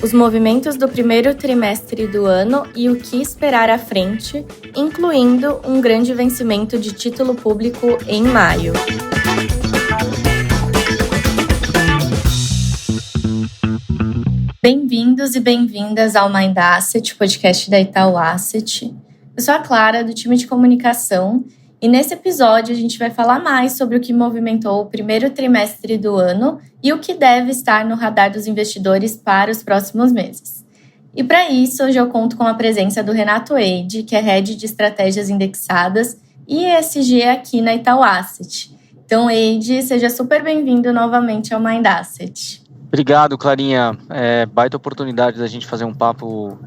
os movimentos do primeiro trimestre do ano e o que esperar à frente, incluindo um grande vencimento de título público em maio. Bem-vindos e bem-vindas ao Mind Asset, podcast da Itaú Asset. Eu sou a Clara, do time de comunicação, e nesse episódio a gente vai falar mais sobre o que movimentou o primeiro trimestre do ano e o que deve estar no radar dos investidores para os próximos meses. E para isso, hoje eu conto com a presença do Renato Eide, que é Head de Estratégias Indexadas e ESG aqui na Itaú Asset. Então, Eide, seja super bem-vindo novamente ao Mind Asset. Obrigado, Clarinha. Baita oportunidade da gente fazer um papo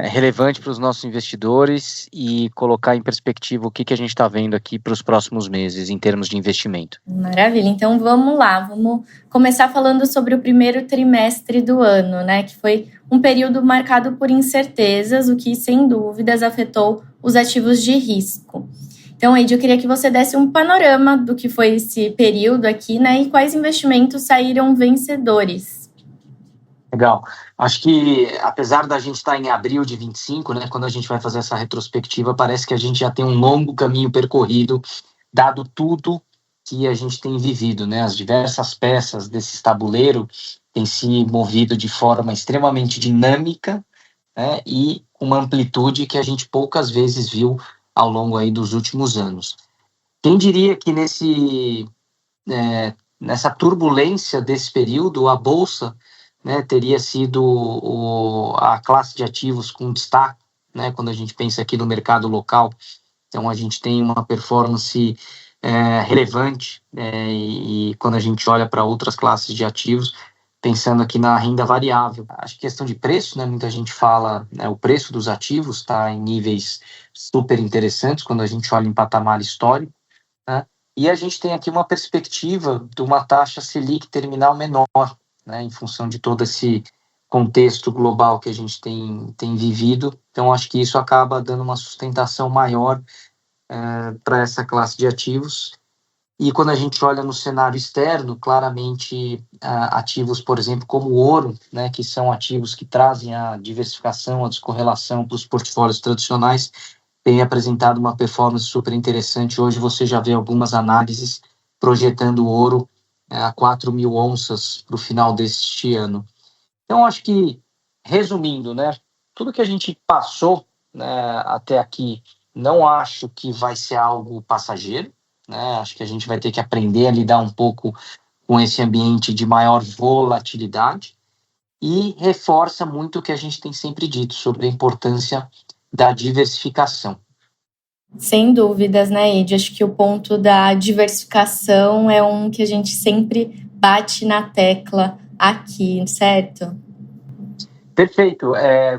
relevante para os nossos investidores e colocar em perspectiva o que a gente está vendo aqui para os próximos meses em termos de investimento. Maravilha. Então vamos lá, vamos começar falando sobre o primeiro trimestre do ano, né? Que foi um período marcado por incertezas, o que sem dúvidas afetou os ativos de risco. Então, Eide, eu queria que você desse um panorama do que foi esse período aqui, né? E quais investimentos saíram vencedores. Legal. Acho que, apesar da gente estar em abril de 25, né, quando a gente vai fazer essa retrospectiva, parece que a gente já tem um longo caminho percorrido, dado tudo que a gente tem vivido, né? As diversas peças desse tabuleiro têm se movido de forma extremamente dinâmica, né, e uma amplitude que a gente poucas vezes viu ao longo aí dos últimos anos. Quem diria que nessa turbulência desse período, a Bolsa, né, teria sido a classe de ativos com destaque, né, quando a gente pensa aqui no mercado local. Então, a gente tem uma performance relevante, e quando a gente olha para outras classes de ativos, pensando aqui na renda variável. Acho que questão de preço, né, muita gente fala, né, o preço dos ativos está em níveis super interessantes quando a gente olha em patamar histórico, né, e a gente tem aqui uma perspectiva de uma taxa Selic terminal menor, né, em função de todo esse contexto global que a gente tem vivido. Então, acho que isso acaba dando uma sustentação maior para essa classe de ativos. E quando a gente olha no cenário externo, claramente ativos, por exemplo, como o ouro, né, que são ativos que trazem a diversificação, a descorrelação para os portfólios tradicionais, tem apresentado uma performance super interessante. Hoje você já vê algumas análises projetando o ouro a 4.000 onças para o final deste ano. Então, acho que, resumindo, né, tudo que a gente passou, né, até aqui, não acho que vai ser algo passageiro, né, acho que a gente vai ter que aprender a lidar um pouco com esse ambiente de maior volatilidade e reforça muito o que a gente tem sempre dito sobre a importância da diversificação. Sem dúvidas, né, Eide? Acho que o ponto da diversificação é um que a gente sempre bate na tecla aqui, certo? Perfeito.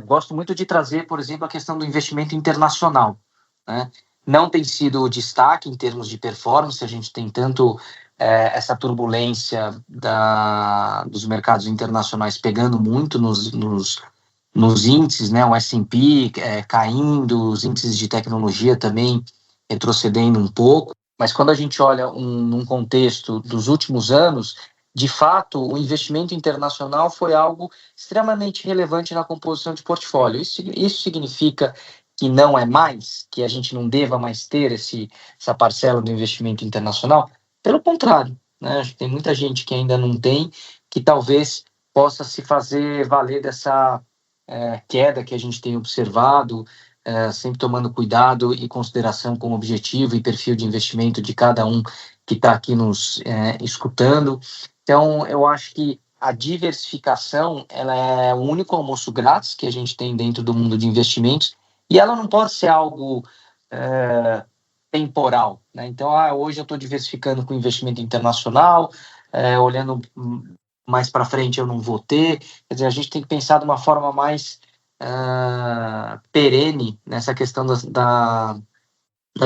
Gosto muito de trazer, por exemplo, a questão do investimento internacional, né? Não tem sido o destaque em termos de performance, a gente tem tanto essa turbulência dos mercados internacionais pegando muito nos índices, né, o S&P caindo, os índices de tecnologia também retrocedendo um pouco, mas quando a gente olha num contexto dos últimos anos, de fato, o investimento internacional foi algo extremamente relevante na composição de portfólio. Isso significa que não é mais, que a gente não deva mais ter essa parcela do investimento internacional? Pelo contrário, né, acho que tem muita gente que ainda não tem, que talvez possa se fazer valer dessa queda que a gente tem observado, sempre tomando cuidado e consideração com o objetivo e perfil de investimento de cada um que está aqui nos escutando. Então, eu acho que a diversificação ela é o único almoço grátis que a gente tem dentro do mundo de investimentos e ela não pode ser algo temporal, né? Então, hoje eu estou diversificando com investimento internacional, olhando mais para frente eu não vou ter. Quer dizer, a gente tem que pensar de uma forma mais perene nessa questão da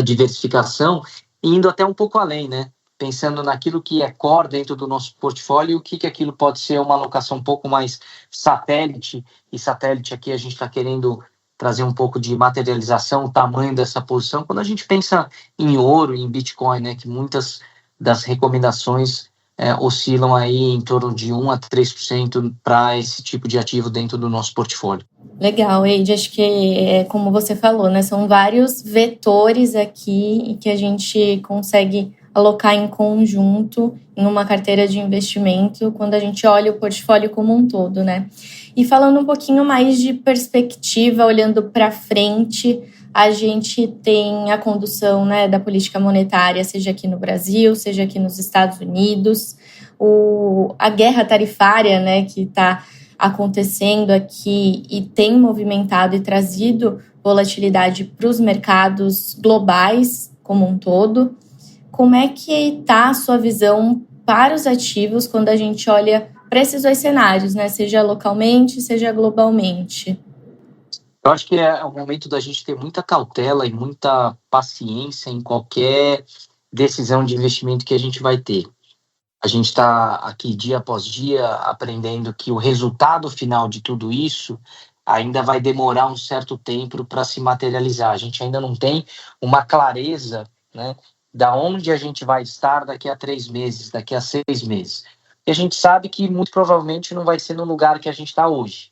diversificação, indo até um pouco além, né? Pensando naquilo que é core dentro do nosso portfólio e o que aquilo pode ser uma alocação um pouco mais satélite, e satélite aqui a gente está querendo trazer um pouco de materialização, o tamanho dessa posição, quando a gente pensa em ouro, em Bitcoin, né, que muitas das recomendações oscilam aí em torno de 1 a 3% para esse tipo de ativo dentro do nosso portfólio. Legal, Eide, acho que é como você falou, né? São vários vetores aqui que a gente consegue alocar em conjunto em uma carteira de investimento quando a gente olha o portfólio como um todo, né? E falando um pouquinho mais de perspectiva, olhando para frente, a gente tem a condução, né, da política monetária, seja aqui no Brasil, seja aqui nos Estados Unidos, a guerra tarifária, né, que está acontecendo aqui e tem movimentado e trazido volatilidade para os mercados globais como um todo. Como é que está a sua visão para os ativos quando a gente olha para esses dois cenários, né? Seja localmente, seja globalmente? Eu acho que é o momento da gente ter muita cautela e muita paciência em qualquer decisão de investimento que a gente vai ter. A gente está aqui dia após dia aprendendo que o resultado final de tudo isso ainda vai demorar um certo tempo para se materializar. A gente ainda não tem uma clareza, né, da onde a gente vai estar daqui a 3 meses, daqui a 6 meses. E a gente sabe que muito provavelmente não vai ser no lugar que a gente está hoje.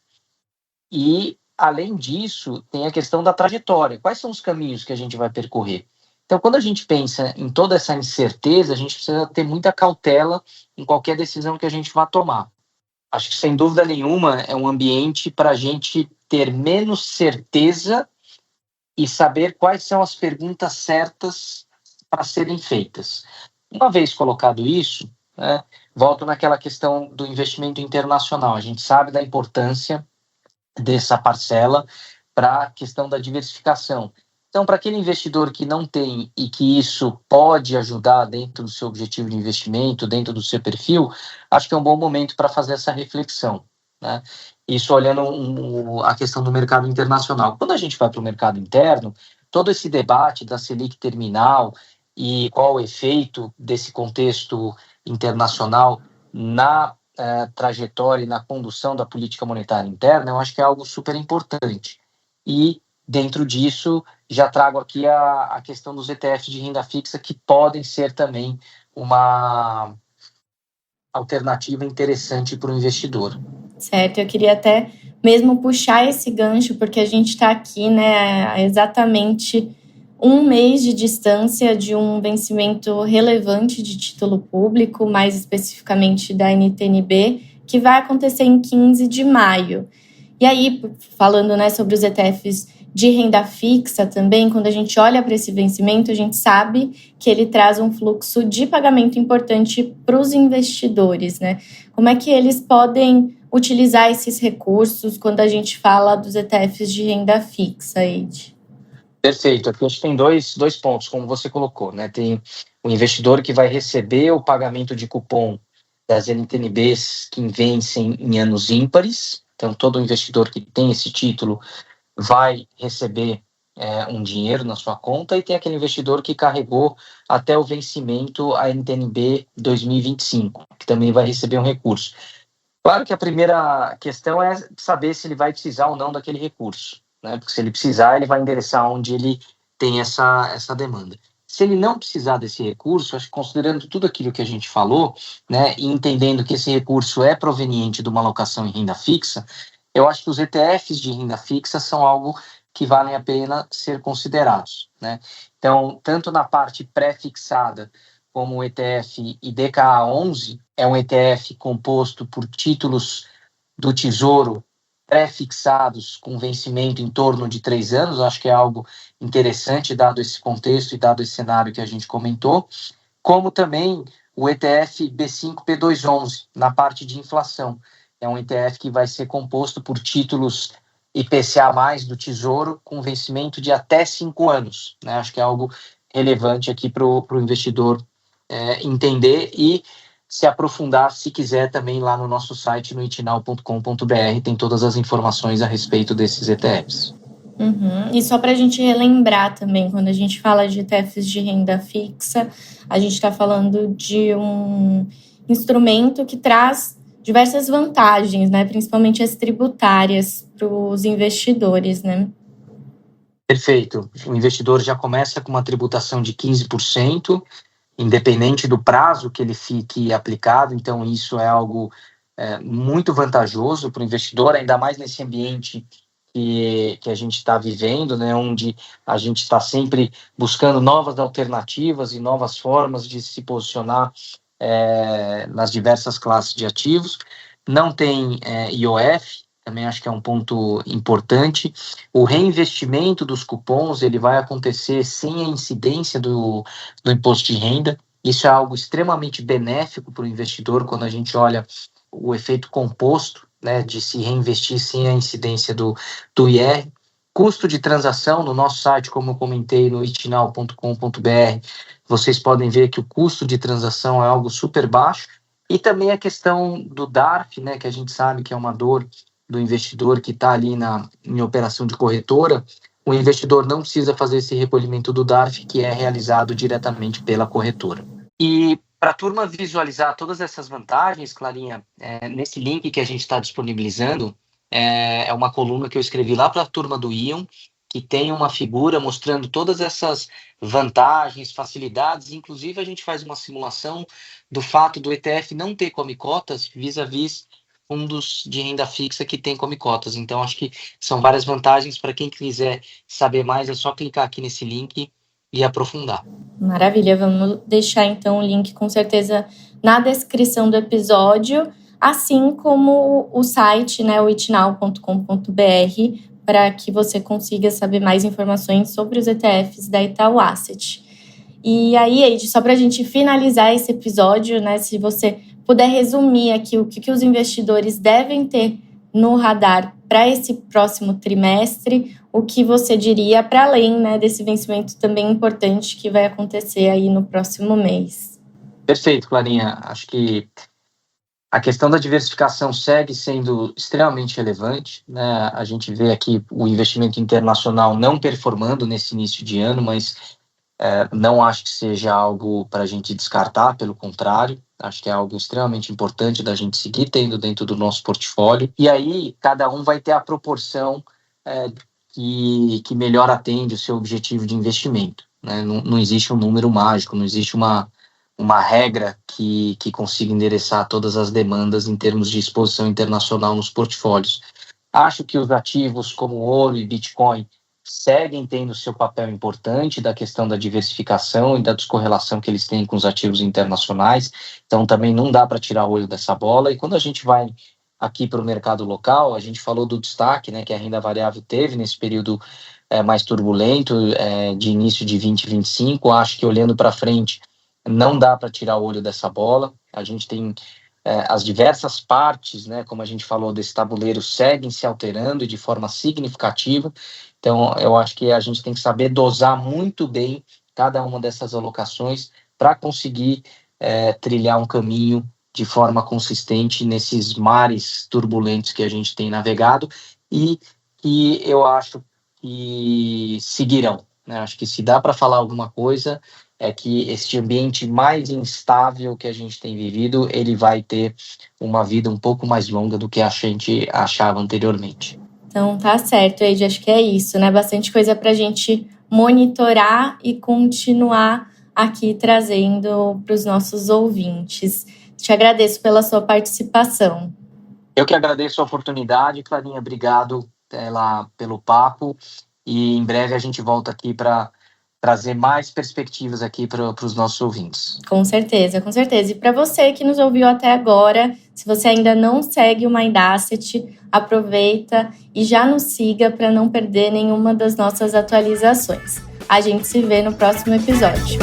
E, além disso, tem a questão da trajetória. Quais são os caminhos que a gente vai percorrer? Então, quando a gente pensa em toda essa incerteza, a gente precisa ter muita cautela em qualquer decisão que a gente vá tomar. Acho que, sem dúvida nenhuma, é um ambiente para a gente ter menos certeza e saber quais são as perguntas certas para serem feitas. Uma vez colocado isso, né, volto naquela questão do investimento internacional. A gente sabe da importância dessa parcela para a questão da diversificação. Então, para aquele investidor que não tem e que isso pode ajudar dentro do seu objetivo de investimento, dentro do seu perfil, acho que é um bom momento para fazer essa reflexão, né? Isso olhando a questão do mercado internacional. Quando a gente vai para o mercado interno, todo esse debate da Selic terminal e qual o efeito desse contexto internacional na trajetória e na condução da política monetária interna, eu acho que é algo super importante. E, dentro disso, já trago aqui a questão dos ETFs de renda fixa, que podem ser também uma alternativa interessante para o investidor. Certo, eu queria até mesmo puxar esse gancho, porque a gente está aqui, né, há exatamente 1 mês de distância de um vencimento relevante de título público, mais especificamente da NTN-B, que vai acontecer em 15 de maio. E aí, falando, né, sobre os ETFs de renda fixa também, quando a gente olha para esse vencimento, a gente sabe que ele traz um fluxo de pagamento importante para os investidores, né? Como é que eles podem utilizar esses recursos quando a gente fala dos ETFs de renda fixa, Eide? Perfeito. Aqui acho que tem dois pontos, como você colocou, né? Tem o investidor que vai receber o pagamento de cupom das NTNBs que vencem em anos ímpares. Então, todo investidor que tem esse título vai receber um dinheiro na sua conta, e tem aquele investidor que carregou até o vencimento a NTNB 2025, que também vai receber um recurso. Claro que a primeira questão é saber se ele vai precisar ou não daquele recurso, né? Porque se ele precisar, ele vai endereçar onde ele tem essa demanda. Se ele não precisar desse recurso, acho que considerando tudo aquilo que a gente falou, né, e entendendo que esse recurso é proveniente de uma alocação em renda fixa, eu acho que os ETFs de renda fixa são algo que valem a pena ser considerados, né? Então, tanto na parte pré-fixada como o ETF IDKA11, é um ETF composto por títulos do Tesouro pré-fixados com vencimento em torno de 3 anos, acho que é algo interessante dado esse contexto e dado esse cenário que a gente comentou, como também o ETF B5P211, na parte de inflação. É um ETF que vai ser composto por títulos IPCA+, do Tesouro, com vencimento de até 5 anos. Né? Acho que é algo relevante aqui para o investidor entender e se aprofundar, se quiser, também lá no nosso site, no itinal.com.br, tem todas as informações a respeito desses ETFs. Uhum. E só para a gente relembrar também, quando a gente fala de ETFs de renda fixa, a gente está falando de um instrumento que traz diversas vantagens, né? Principalmente as tributárias para os investidores, né? Perfeito. O investidor já começa com uma tributação de 15%, independente do prazo que ele fique aplicado. Então, isso é algo muito vantajoso para o investidor, ainda mais nesse ambiente que a gente está vivendo, né, onde a gente está sempre buscando novas alternativas e novas formas de se posicionar nas diversas classes de ativos. Não tem IOF, também acho que é um ponto importante. O reinvestimento dos cupons ele vai acontecer sem a incidência do imposto de renda. Isso é algo extremamente benéfico para o investidor quando a gente olha o efeito composto, né, de se reinvestir sem a incidência do IR. Custo de transação no nosso site, como eu comentei no itinal.com.br, vocês podem ver que o custo de transação é algo super baixo. E também a questão do DARF, né, que a gente sabe que é uma dor do investidor que está ali em operação de corretora. O investidor não precisa fazer esse recolhimento do DARF, que é realizado diretamente pela corretora. E para a turma visualizar todas essas vantagens, Clarinha, nesse link que a gente está disponibilizando, é uma coluna que eu escrevi lá para a turma do Ion, que tem uma figura mostrando todas essas vantagens, facilidades. Inclusive, a gente faz uma simulação do fato do ETF não ter come-cotas vis-à-vis fundos de renda fixa que tem come-cotas. Então, acho que são várias vantagens. Para quem quiser saber mais, é só clicar aqui nesse link e aprofundar. Maravilha, vamos deixar então o link com certeza na descrição do episódio, assim como o site, né, o itinal.com.br, para que você consiga saber mais informações sobre os ETFs da Itaú Asset. E aí, Eide, só para a gente finalizar esse episódio, né, se você puder resumir aqui o que os investidores devem ter no radar para esse próximo trimestre, o que você diria para além, né, desse vencimento também importante que vai acontecer aí no próximo mês? Perfeito, Clarinha. Acho que a questão da diversificação segue sendo extremamente relevante, né? A gente vê aqui o investimento internacional não performando nesse início de ano, mas não acho que seja algo para a gente descartar, pelo contrário, acho que é algo extremamente importante da gente seguir tendo dentro do nosso portfólio. E aí, cada um vai ter a proporção que melhor atende o seu objetivo de investimento, né? Não existe um número mágico, não existe uma regra que consiga endereçar todas as demandas em termos de exposição internacional nos portfólios. Acho que os ativos como ouro e Bitcoin seguem tendo seu papel importante da questão da diversificação e da descorrelação que eles têm com os ativos internacionais, então também não dá para tirar o olho dessa bola. E quando a gente vai aqui para o mercado local, a gente falou do destaque, né, que a renda variável teve nesse período mais turbulento de início de 2025. Acho que olhando para frente não dá para tirar o olho dessa bola. A gente tem as diversas partes, né, como a gente falou, desse tabuleiro seguem se alterando de forma significativa. Então, eu acho que a gente tem que saber dosar muito bem cada uma dessas alocações para conseguir trilhar um caminho de forma consistente nesses mares turbulentos que a gente tem navegado e que eu acho que seguirão, né? Acho que se dá para falar alguma coisa é que este ambiente mais instável que a gente tem vivido, ele vai ter uma vida um pouco mais longa do que a gente achava anteriormente. Então, tá certo, Eide, acho que é isso, né? Bastante coisa para a gente monitorar e continuar aqui trazendo para os nossos ouvintes. Te agradeço pela sua participação. Eu que agradeço a oportunidade, Clarinha, obrigado pelo papo e em breve a gente volta aqui para trazer mais perspectivas aqui para os nossos ouvintes. Com certeza, com certeza. E para você que nos ouviu até agora, se você ainda não segue o Mind Asset, aproveita e já nos siga para não perder nenhuma das nossas atualizações. A gente se vê no próximo episódio.